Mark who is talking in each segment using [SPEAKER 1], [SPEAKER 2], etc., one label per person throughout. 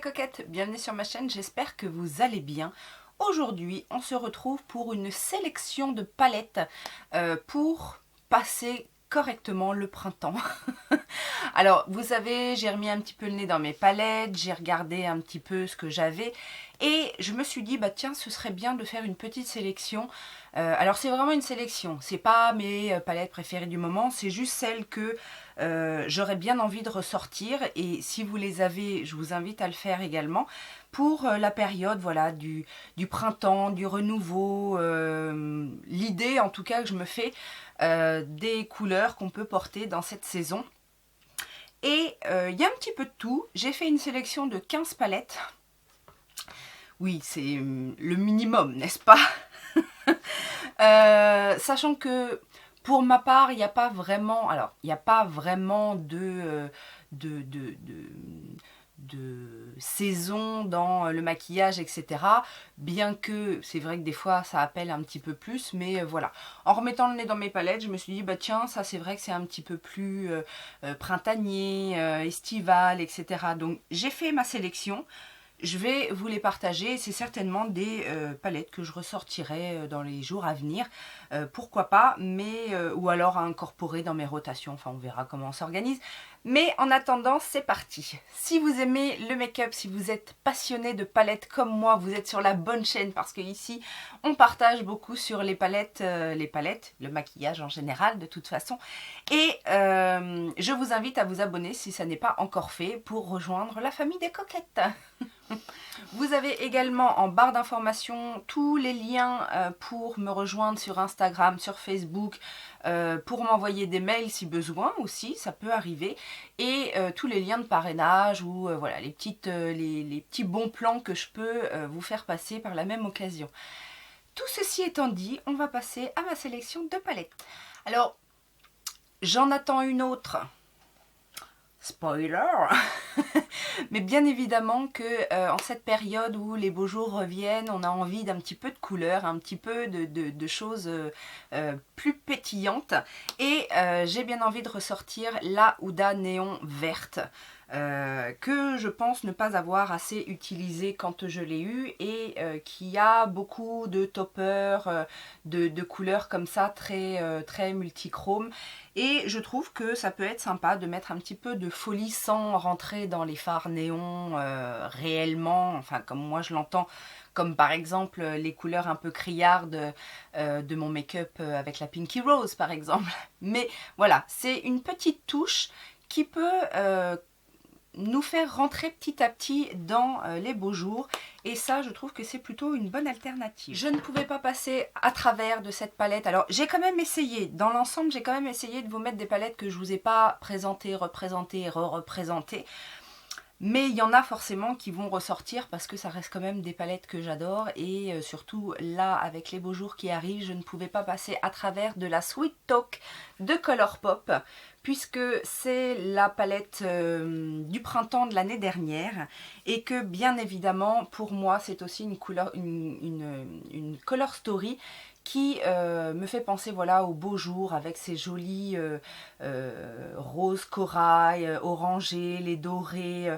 [SPEAKER 1] coquettes, bienvenue sur ma chaîne, j'espère que vous allez bien. Aujourd'hui, on se retrouve pour une sélection de palettes pour passer correctement le printemps. Alors, vous savez, j'ai remis un petit peu le nez dans mes palettes, j'ai regardé un petit peu ce que j'avais et je me suis dit, bah tiens, ce serait bien de faire une petite sélection. Alors, c'est vraiment une sélection, c'est pas mes palettes préférées du moment, c'est juste celles que j'aurais bien envie de ressortir et si vous les avez, je vous invite à le faire également pour la période voilà, du printemps, du renouveau, l'idée en tout cas que je me fais des couleurs qu'on peut porter dans cette saison. Et il y a un petit peu de tout. J'ai fait une sélection de 15 palettes. Oui, c'est le minimum, n'est-ce pas? Sachant que pour ma part, il n'y a pas vraiment... Alors, il n'y a pas vraiment de saison dans le maquillage, etc. Bien que c'est vrai que des fois ça appelle un petit peu plus, mais voilà. En remettant le nez dans mes palettes, je me suis dit, bah tiens, ça c'est vrai que c'est un petit peu plus printanier, estival, etc. Donc j'ai fait ma sélection. Je vais vous les partager, c'est certainement des palettes que je ressortirai dans les jours à venir, pourquoi pas, mais ou alors à incorporer dans mes rotations, enfin on verra comment on s'organise. Mais en attendant, c'est parti. Si vous aimez le make-up, si vous êtes passionné de palettes comme moi, vous êtes sur la bonne chaîne parce que ici on partage beaucoup sur les palettes, le maquillage en général de toute façon. Et je vous invite à vous abonner si ça n'est pas encore fait pour rejoindre la famille des coquettes. Vous avez également en barre d'informations tous les liens pour me rejoindre sur Instagram, sur Facebook, pour m'envoyer des mails si besoin aussi, ça peut arriver, et tous les liens de parrainage ou voilà les petits bons plans que je peux vous faire passer par la même occasion. Tout ceci étant dit, on va passer à ma sélection de palettes. Alors, j'en attends une autre. Spoiler. Mais bien évidemment que en cette période où les beaux jours reviennent, on a envie d'un petit peu de couleur, un petit peu de choses plus pétillantes. Et j'ai bien envie de ressortir la Huda Néon verte. Que je pense ne pas avoir assez utilisé quand je l'ai eu et qui a beaucoup de toppers, de couleurs comme ça très multichrome, et je trouve que ça peut être sympa de mettre un petit peu de folie sans rentrer dans les fards néons réellement, enfin comme moi je l'entends, comme par exemple les couleurs un peu criardes de mon make-up avec la Pinky Rose par exemple. Mais voilà, c'est une petite touche qui peut nous faire rentrer petit à petit dans les beaux jours, et ça je trouve que c'est plutôt une bonne alternative. Je ne pouvais pas passer à travers de cette palette. Alors j'ai quand même essayé, dans l'ensemble j'ai quand même essayé de vous mettre des palettes que je vous ai pas présentées, représentées et re-représentées, mais il y en a forcément qui vont ressortir parce que ça reste quand même des palettes que j'adore, et surtout là avec les beaux jours qui arrivent, je ne pouvais pas passer à travers de la Sweet Talk de Colourpop, puisque c'est la palette du printemps de l'année dernière, et que bien évidemment pour moi c'est aussi une couleur, une color story qui me fait penser voilà aux beaux jours avec ces jolis roses corail, orangés, les dorés,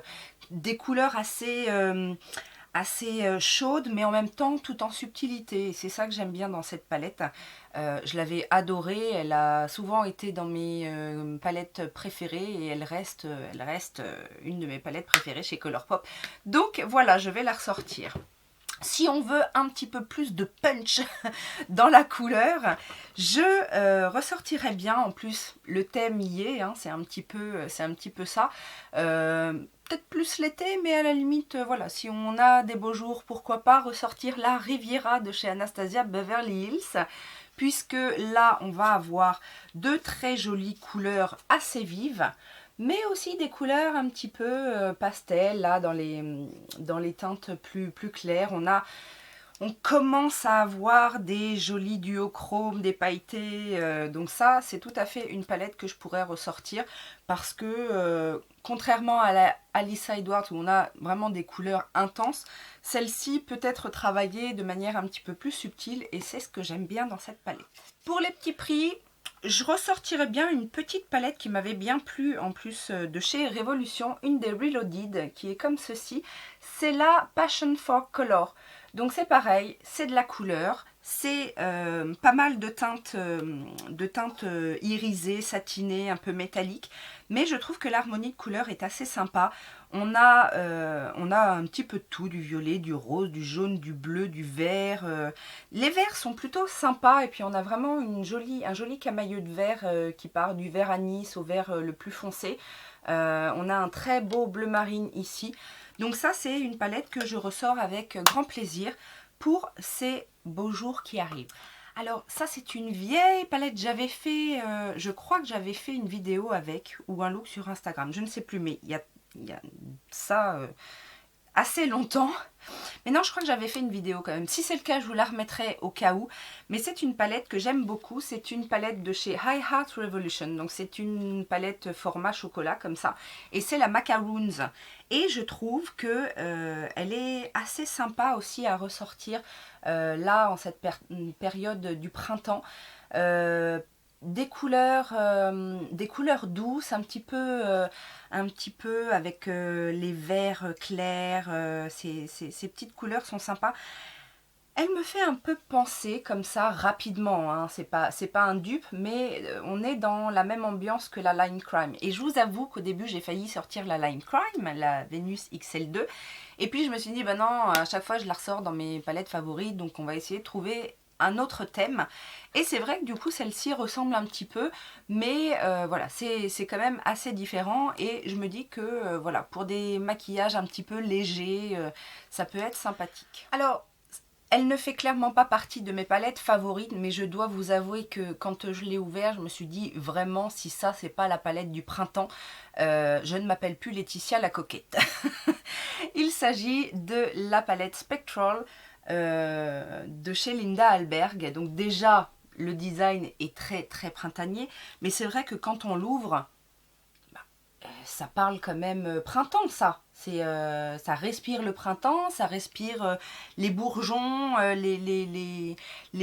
[SPEAKER 1] des couleurs assez chaude, mais en même temps tout en subtilité. C'est ça que j'aime bien dans cette palette. Je l'avais adorée, elle a souvent été dans mes palettes préférées, et elle reste une de mes palettes préférées chez Colourpop. Donc voilà, je vais la ressortir. Si on veut un petit peu plus de punch dans la couleur, je ressortirais bien, en plus le thème y est, hein, c'est un petit peu ça. Peut-être plus l'été, mais à la limite, voilà, si on a des beaux jours, pourquoi pas ressortir la Riviera de chez Anastasia Beverly Hills, puisque là, on va avoir de très jolies couleurs assez vives, mais aussi des couleurs un petit peu pastel, là, dans les teintes plus claires. On commence à avoir des jolis duochromes, des pailletés, donc ça c'est tout à fait une palette que je pourrais ressortir, parce que contrairement à la Alyssa Edwards où on a vraiment des couleurs intenses, celle-ci peut être travaillée de manière un petit peu plus subtile, et c'est ce que j'aime bien dans cette palette. Pour les petits prix, je ressortirais bien une petite palette qui m'avait bien plu en plus de chez Révolution, une des Reloaded qui est comme ceci. C'est la Passion for Color. Donc c'est pareil, c'est de la couleur, c'est pas mal de teintes irisées, satinées, un peu métalliques. Mais je trouve que l'harmonie de couleurs est assez sympa. On a un petit peu de tout, du violet, du rose, du jaune, du bleu, du vert. Les verts sont plutôt sympas et puis on a vraiment un joli camailleux de vert qui part du vert anis au vert le plus foncé. On a un très beau bleu marine ici. Donc ça c'est une palette que je ressors avec grand plaisir pour ces beaux jours qui arrivent. Alors ça c'est une vieille palette, j'avais fait, je crois que j'avais fait une vidéo avec ou un look sur Instagram, je ne sais plus, mais il y a ça assez longtemps. Mais non, je crois que j'avais fait une vidéo quand même. Si c'est le cas, je vous la remettrai au cas où. Mais c'est une palette que j'aime beaucoup. C'est une palette de chez High Heart Revolution. Donc c'est une palette format chocolat comme ça. Et c'est la Macaroons. Et je trouve que elle est assez sympa aussi à ressortir là en cette période du printemps. Des couleurs douces, un petit peu avec les verts clairs, ces petites couleurs sont sympas. Elle me fait un peu penser comme ça rapidement, hein. C'est pas un dupe, mais on est dans la même ambiance que la Line Crime. Et je vous avoue qu'au début j'ai failli sortir la Line Crime, la Venus XL2, et puis je me suis dit bah non, à chaque fois je la ressors dans mes palettes favorites, donc on va essayer de trouver un autre thème. Et c'est vrai que du coup celle-ci ressemble un petit peu, mais voilà, c'est quand même assez différent. Et je me dis que voilà, pour des maquillages un petit peu légers, ça peut être sympathique. Alors elle ne fait clairement pas partie de mes palettes favorites, mais je dois vous avouer que quand je l'ai ouvert, je me suis dit vraiment si ça c'est pas la palette du printemps, je ne m'appelle plus Laetitia la coquette. Il s'agit de la palette Spectral de chez Linda Alberg. Donc déjà le design est très printanier, mais c'est vrai que quand on l'ouvre, ça parle quand même printemps, ça. Ça respire le printemps, ça respire les bourgeons, les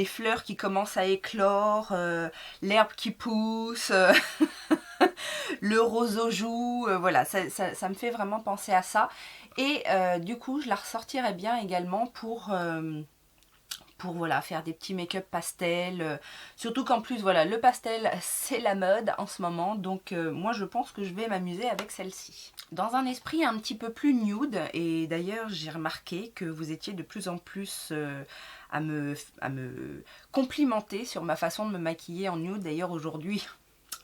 [SPEAKER 1] fleurs qui commencent à éclore, l'herbe qui pousse, le rose aux joues, voilà, ça me fait vraiment penser à ça. Et du coup, je la ressortirais bien également pour voilà, faire des petits make-up pastel, surtout qu'en plus voilà, le pastel c'est la mode en ce moment, donc moi je pense que je vais m'amuser avec celle-ci. Dans un esprit un petit peu plus nude, et d'ailleurs j'ai remarqué que vous étiez de plus en plus à me complimenter sur ma façon de me maquiller en nude. D'ailleurs aujourd'hui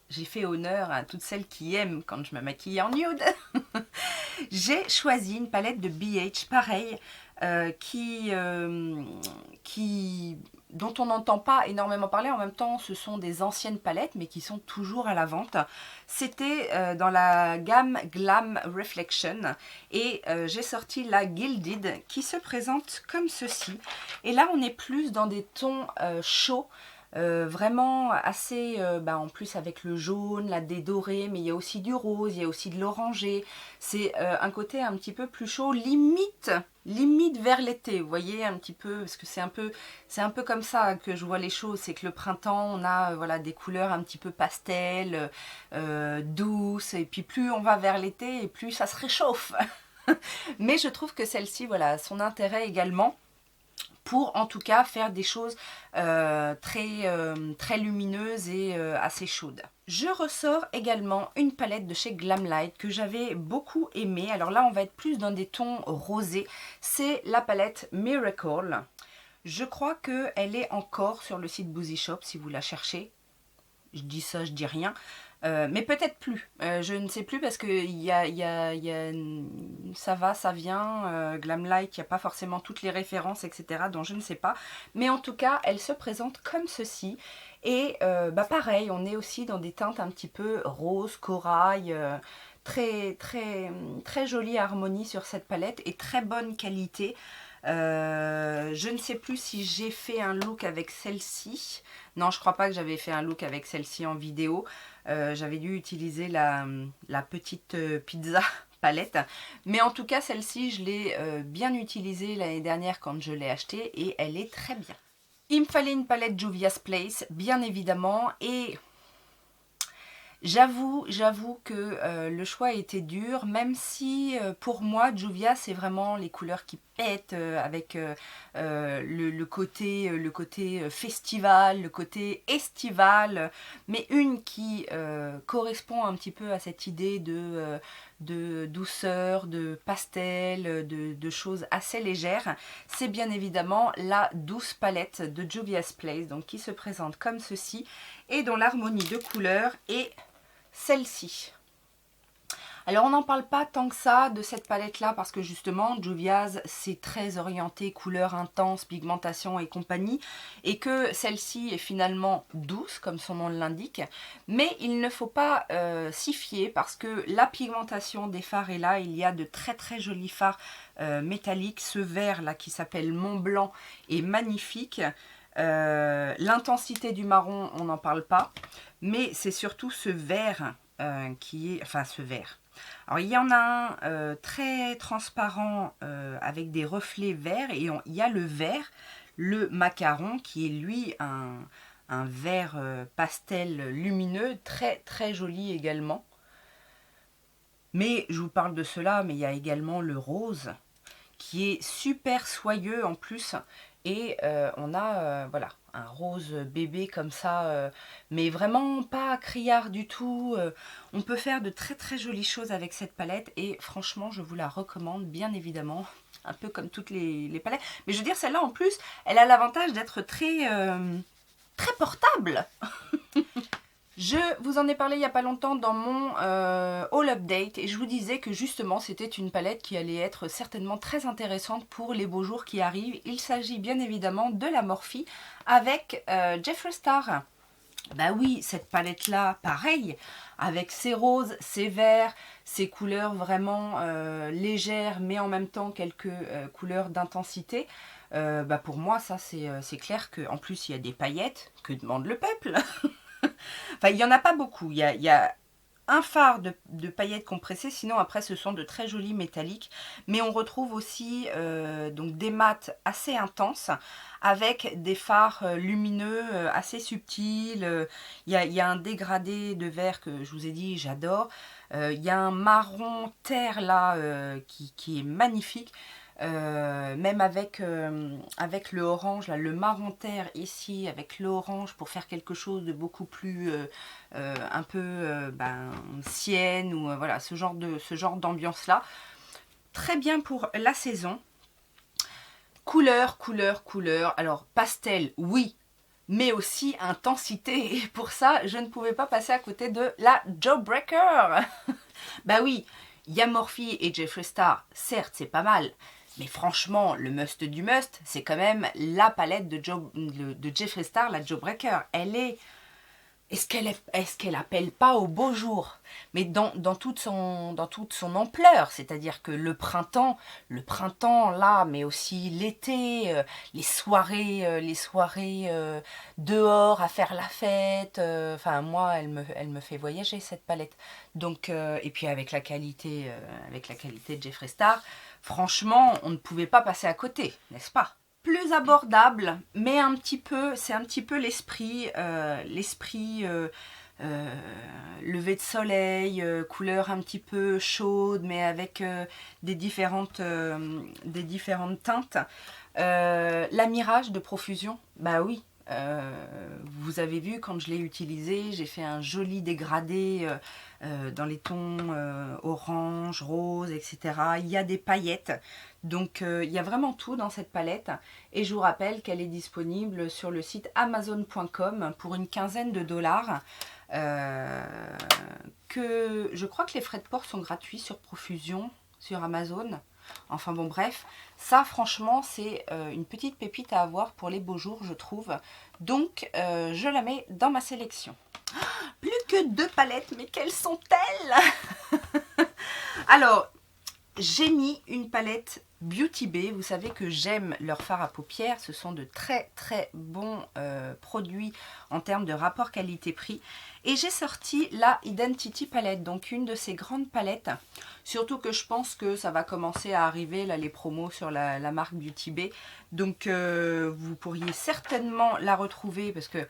[SPEAKER 1] j'ai fait honneur à toutes celles qui aiment quand je me maquille en nude. J'ai choisi une palette de BH, pareil, dont on n'entend pas énormément parler. En même temps, ce sont des anciennes palettes, mais qui sont toujours à la vente. C'était dans la gamme Glam Reflection. Et j'ai sorti la Gilded, qui se présente comme ceci. Et là, on est plus dans des tons chauds. Vraiment assez, en plus avec le jaune, la dédorée, mais il y a aussi du rose, il y a aussi de l'orangé. C'est un côté un petit peu plus chaud, limite vers l'été, vous voyez, un petit peu, parce que c'est un peu comme ça que je vois les choses. C'est que le printemps, on a voilà, des couleurs un petit peu pastel, douces, et puis plus on va vers l'été, et plus ça se réchauffe. Mais je trouve que celle-ci, voilà, son intérêt également, pour en tout cas faire des choses très lumineuses et assez chaudes. Je ressors également une palette de chez Glamlight que j'avais beaucoup aimée. Alors là on va être plus dans des tons rosés. C'est la palette Miracle. Je crois qu'elle est encore sur le site Boozy Shop si vous la cherchez. Je dis ça, je dis rien. Mais peut-être plus, je ne sais plus parce que ça va, ça vient, Glamlight, il n'y a pas forcément toutes les références, etc. donc je ne sais pas. Mais en tout cas, elle se présente comme ceci. Et pareil, on est aussi dans des teintes un petit peu rose, corail, très jolie harmonie sur cette palette et très bonne qualité. Je ne sais plus si j'ai fait un look avec celle-ci. Non, je crois pas que j'avais fait un look avec celle-ci en vidéo. J'avais dû utiliser la petite pizza palette. Mais en tout cas, celle-ci, je l'ai bien utilisée l'année dernière quand je l'ai achetée et elle est très bien. Il me fallait une palette Juvia's Place, bien évidemment. Et J'avoue que le choix était dur, même si pour moi, Juvia, c'est vraiment les couleurs qui pètent avec le côté festival, le côté estival, mais une qui correspond un petit peu à cette idée de douceur, de pastel, de choses assez légères. C'est bien évidemment la douce palette de Juvia's Place, donc qui se présente comme ceci et dont l'harmonie de couleurs est celle-ci. Alors on n'en parle pas tant que ça de cette palette là parce que justement Juvia's c'est très orienté couleur intense, pigmentation et compagnie et que celle-ci est finalement douce comme son nom l'indique, mais il ne faut pas s'y fier parce que la pigmentation des fards est là. Il y a de très très jolis fards métalliques. Ce vert là qui s'appelle Mont Blanc est magnifique. L'intensité du marron on n'en parle pas, mais c'est surtout ce vert qui est, enfin ce vert. Alors il y en a un très transparent avec des reflets verts et il y a le vert, le macaron qui est lui un vert pastel lumineux, très très joli également. Mais je vous parle de cela, mais il y a également le rose qui est super soyeux en plus. Et on a voilà, un rose bébé comme ça, mais vraiment pas criard du tout. On peut faire de très très jolies choses avec cette palette et franchement je vous la recommande bien évidemment. Un peu comme toutes les palettes. Mais je veux dire celle-là en plus, elle a l'avantage d'être très portable. Je vous en ai parlé il n'y a pas longtemps dans mon haul update et je vous disais que justement c'était une palette qui allait être certainement très intéressante pour les beaux jours qui arrivent. Il s'agit bien évidemment de la Morphe avec Jeffree Star. Bah oui, cette palette là, pareil, avec ses roses, ses verts, ses couleurs vraiment légères mais en même temps quelques couleurs d'intensité. Bah pour moi ça c'est clair qu'en plus il y a des paillettes, que demande le peuple. Enfin, il n'y en a pas beaucoup. Il y a un fard de paillettes compressées. Sinon, après, ce sont de très jolis métalliques. Mais on retrouve aussi donc des mats assez intenses avec des fards lumineux assez subtils. Il y a un dégradé de vert que je vous ai dit, j'adore. Il y a un marron terre là qui est magnifique. Même avec le orange, là, le marron terre ici, avec l'orange pour faire quelque chose de beaucoup plus un peu sienne ou voilà, ce genre d'ambiance là. Très bien pour la saison. Couleur, couleur, couleur. Alors pastel, oui, mais aussi intensité. Et pour ça, je ne pouvais pas passer à côté de la Jawbreaker. Bah oui, il y a Morphe et Jeffree Star, certes c'est pas mal. Mais franchement, le must du must, c'est quand même la palette de Jeffree Star, la Jawbreaker. Elle est... Est-ce qu'elle appelle pas au beau jour? Mais dans toute son ampleur, c'est-à-dire que le printemps là, mais aussi l'été, les soirées dehors à faire la fête. Enfin moi, elle me fait voyager cette palette. Donc et puis avec la qualité de Jeffree Star, franchement, on ne pouvait pas passer à côté, n'est-ce pas? Plus abordable, mais c'est un petit peu l'esprit lever de soleil, couleur un petit peu chaude, mais avec des différentes teintes. La Mirage de Profusion, bah oui. Vous avez vu quand je l'ai utilisé, j'ai fait un joli dégradé dans les tons orange, rose, etc. Il y a des paillettes, donc il y a vraiment tout dans cette palette. Et je vous rappelle qu'elle est disponible sur le site amazon.com pour une quinzaine de dollars. Que je crois que les frais de port sont gratuits sur Profusion, sur Amazon. Enfin bon bref, ça franchement c'est une petite pépite à avoir pour les beaux jours je trouve. Donc je la mets dans ma sélection. Plus que 2 palettes, mais quelles sont-elles? Alors, j'ai mis une palette Beauty Bay. Vous savez que j'aime leurs fards à paupières. Ce sont de très très bons produits en termes de rapport qualité-prix. Et j'ai sorti la Identity Palette, donc une de ces grandes palettes. Surtout que je pense que ça va commencer à arriver, là, les promos sur la marque Beauty Bay. Donc vous pourriez certainement la retrouver parce que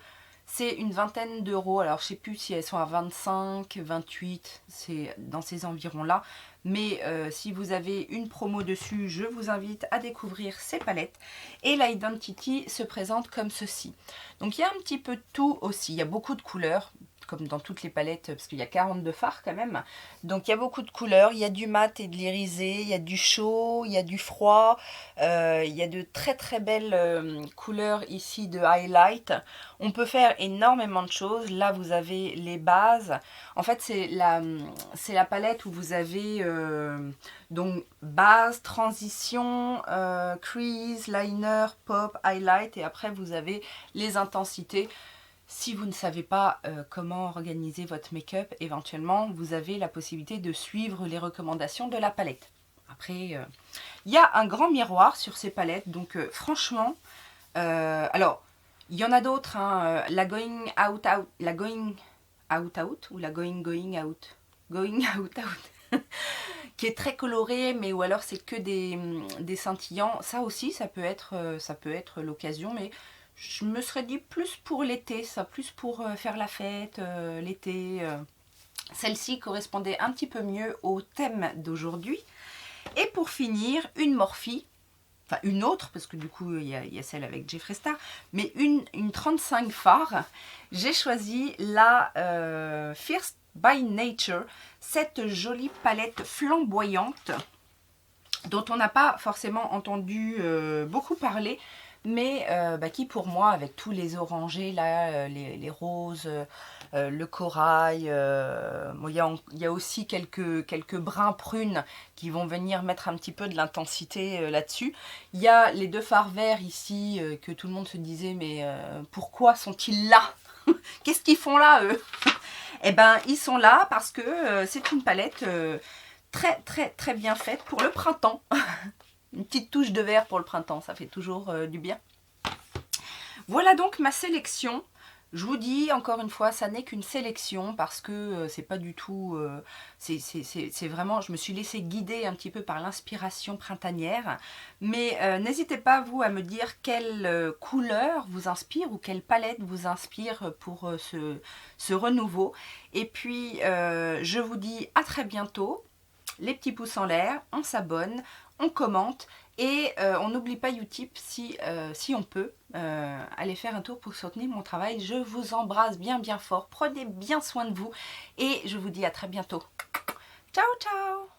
[SPEAKER 1] C'est une vingtaine d'euros. Alors je sais plus si elles sont à 25, 28, c'est dans ces environs-là. Mais si vous avez une promo dessus, je vous invite à découvrir ces palettes. Et l'Identity se présente comme ceci. Donc il y a un petit peu de tout aussi. Il y a beaucoup de couleurs, comme dans toutes les palettes, parce qu'il y a 42 fards quand même. Donc il y a beaucoup de couleurs, il y a du mat et de l'irisé, il y a du chaud, il y a du froid, il y a de très très belles couleurs ici de highlight. On peut faire énormément de choses. Là vous avez les bases. En fait c'est la palette où vous avez donc base, transition, crease, liner, pop, highlight, et après vous avez les intensités. Si vous ne savez pas comment organiser votre make-up, éventuellement, vous avez la possibilité de suivre les recommandations de la palette. Après, il y a un grand miroir sur ces palettes, donc franchement, alors, il y en a d'autres, hein, la Going Out Out, la Going Out Out, ou la Going Out, Going Out Out, qui est très colorée, mais ou alors c'est que des scintillants. Ça aussi, ça peut être l'occasion, mais je me serais dit plus pour l'été, ça, plus pour faire la fête, l'été. Celle-ci correspondait un petit peu mieux au thème d'aujourd'hui. Et pour finir, une Morphe, enfin une autre, parce que du coup il y a celle avec Jeffree Star, mais une 35 fards. J'ai choisi la Fierce by Nature, cette jolie palette flamboyante, dont on n'a pas forcément entendu beaucoup parler, mais qui pour moi, avec tous les orangés là, les roses, le corail, il y a aussi quelques brins prunes qui vont venir mettre un petit peu de l'intensité là-dessus. Il y a les deux fards verts ici que tout le monde se disait, mais pourquoi sont-ils là? Qu'est-ce qu'ils font là eux? Eh ben ils sont là parce que c'est une palette très très très bien faite pour le printemps. Une petite touche de vert pour le printemps, ça fait toujours du bien. Voilà donc ma sélection. Je vous dis encore une fois, ça n'est qu'une sélection parce que c'est pas du tout... c'est vraiment... Je me suis laissée guider un petit peu par l'inspiration printanière. Mais n'hésitez pas, vous, à me dire quelle couleur vous inspire ou quelle palette vous inspire pour ce renouveau. Et puis, je vous dis à très bientôt. Les petits pouces en l'air, on s'abonne, on commente et on n'oublie pas Utip si on peut aller faire un tour pour soutenir mon travail. Je vous embrasse bien bien fort, prenez bien soin de vous et je vous dis à très bientôt. Ciao ciao.